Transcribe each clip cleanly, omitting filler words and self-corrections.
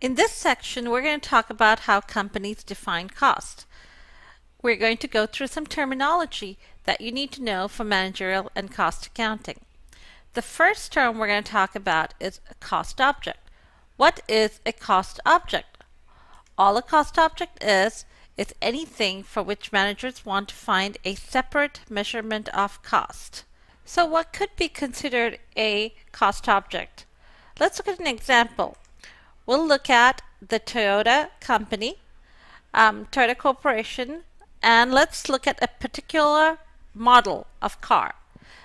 In this section, we're going to talk about how companies define cost. We're going to go through some terminology that you need to know for managerial and cost accounting. The first term we're going to talk about is a cost object. What is a cost object? All a cost object is anything for which managers want to find a separate measurement of cost. So what could be considered a cost object? Let's look at an example. We'll look at the Toyota company, Toyota Corporation, and let's look at a particular model of car.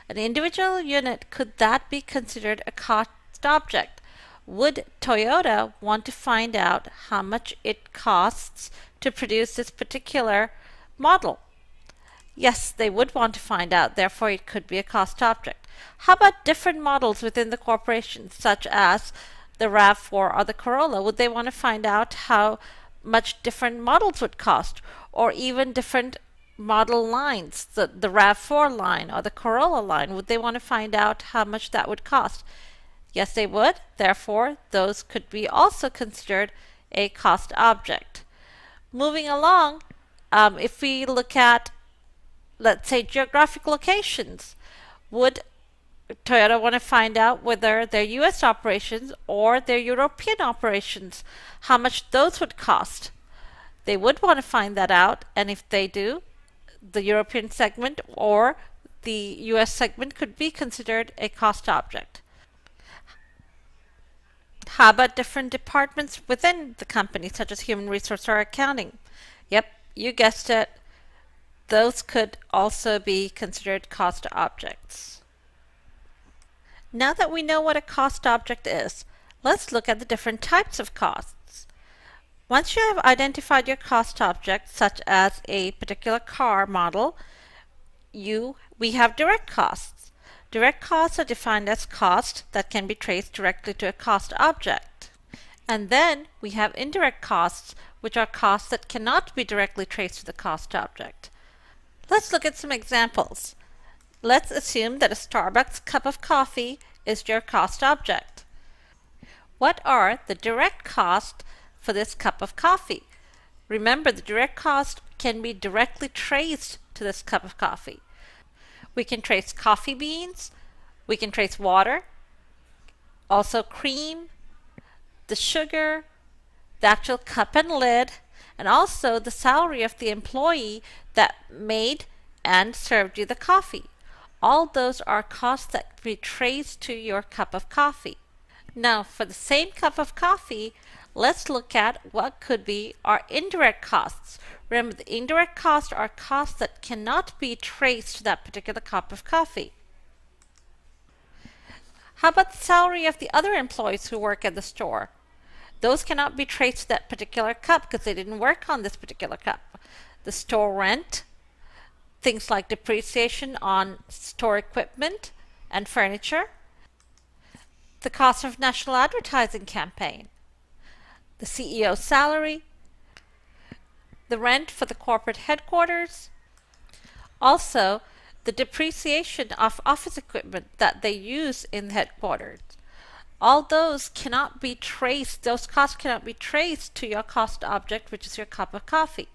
An individual unit, could that be considered a cost object? Would Toyota want to find out how much it costs to produce this particular model? Yes, they would want to find out, therefore it could be a cost object. How about different models within the corporation, such as the RAV4 or the Corolla? Would they want to find out how much different models would cost, or even different model lines, the RAV4 line or the Corolla line? Would they want to find out how much that would cost? Yes, they would. Therefore, those could be also considered a cost object. Moving along, if we look at, let's say, geographic locations, would Toyota want to find out whether their US operations or their European operations, how much those would cost? They would want to find that out, and if they do, the European segment or the US segment could be considered a cost object. How about different departments within the company, such as human resource or accounting? Yep, you guessed it. Those could also be considered cost objects. Now that we know what a cost object is, let's look at the different types of costs. Once you have identified your cost object, such as a particular car model, we have direct costs. Direct costs are defined as costs that can be traced directly to a cost object. And then we have indirect costs, which are costs that cannot be directly traced to the cost object. Let's look at some examples. Let's assume that a Starbucks cup of coffee is your cost object. What are the direct costs for this cup of coffee? Remember, the direct cost can be directly traced to this cup of coffee. We can trace coffee beans, we can trace water, also cream, the sugar, the actual cup and lid, and also the salary of the employee that made and served you the coffee. All those are costs that can be traced to your cup of coffee. Now, for the same cup of coffee, let's look at what could be our indirect costs. Remember, the indirect costs are costs that cannot be traced to that particular cup of coffee. How about the salary of the other employees who work at the store? Those cannot be traced to that particular cup because they didn't work on this particular cup. The store rent, things like depreciation on store equipment and furniture, the cost of national advertising campaign, the CEO's salary, the rent for the corporate headquarters, also the depreciation of office equipment that they use in the headquarters. All those cannot be traced, those costs cannot be traced to your cost object, which is your cup of coffee.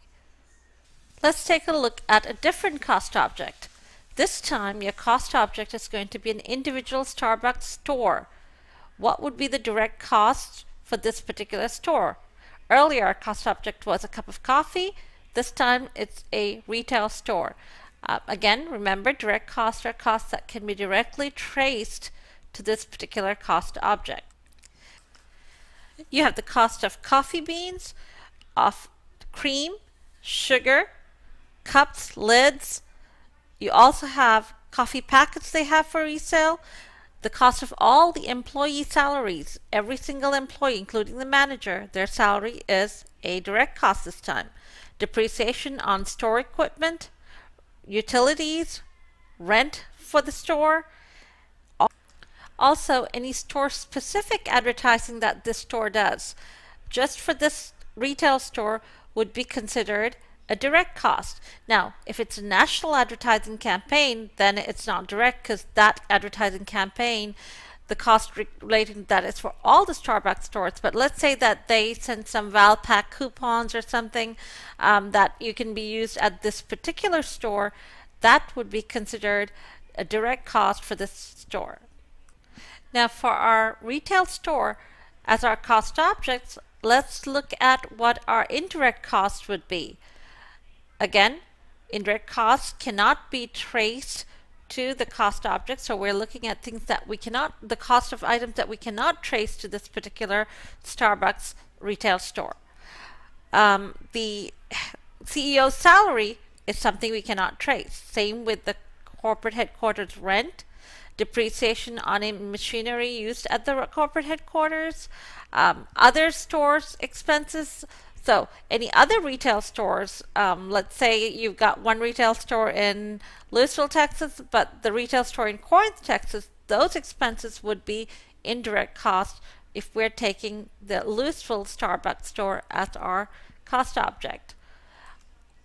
Let's take a look at a different cost object. This time your cost object is going to be an individual Starbucks store. What would be the direct cost for this particular store? Earlier our cost object was a cup of coffee. This time it's a retail store. Again, remember, direct costs are costs that can be directly traced to this particular cost object. You have the cost of coffee beans, of cream, sugar, cups, lids. You also have coffee packets they have for resale, the cost of all the employee salaries. Every single employee, including the manager, their salary is a direct cost this time. Depreciation on store equipment, utilities, rent for the store, also any store-specific advertising that this store does. Just for this retail store would be considered a direct cost. Now, if it's a national advertising campaign, then it's not direct because that advertising campaign, the cost relating to that is for all the Starbucks stores, but let's say that they send some Valpak coupons or something that you can be used at this particular store, that would be considered a direct cost for this store. Now, for our retail store, as our cost objects, let's look at what our indirect cost would be. Again, indirect costs cannot be traced to the cost object, so we're looking at things that we cannot, the cost of items that we cannot trace to this particular Starbucks retail store. The CEO's salary is something we cannot trace. Same with the corporate headquarters rent, depreciation on machinery used at the corporate headquarters, other stores' expenses. So any other retail stores, let's say you've got one retail store in Louisville, Texas, but the retail store in Corinth, Texas, those expenses would be indirect costs if we're taking the Louisville Starbucks store as our cost object.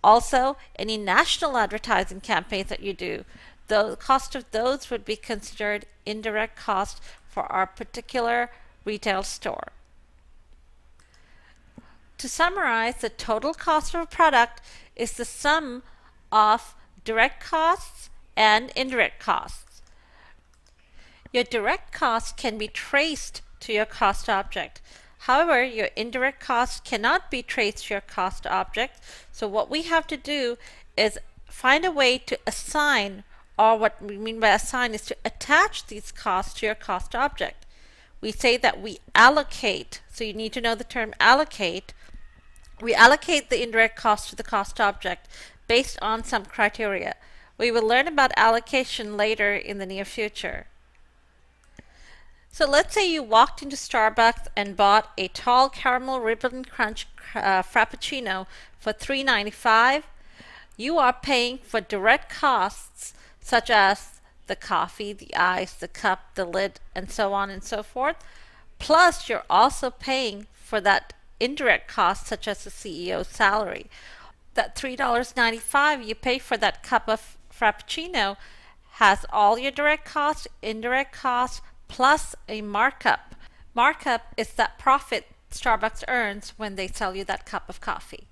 Also, any national advertising campaigns that you do, the cost of those would be considered indirect cost for our particular retail store. To summarize, the total cost of a product is the sum of direct costs and indirect costs. Your direct costs can be traced to your cost object. However, your indirect costs cannot be traced to your cost object. So what we have to do is find a way to assign, or what we mean by assign is to attach these costs to your cost object. We say that we allocate, so you need to know the term allocate. We allocate the indirect cost to the cost object based on some criteria. We will learn about allocation later in the near future. So let's say you walked into Starbucks and bought a tall caramel ribbon crunch frappuccino for $3.95. You are paying for direct costs such as the coffee, the ice, the cup, the lid, and so on and so forth. Plus, you're also paying for that indirect costs such as the CEO's salary. That $3.95 you pay for that cup of frappuccino has all your direct costs, indirect costs, plus a markup. Markup is that profit Starbucks earns when they sell you that cup of coffee.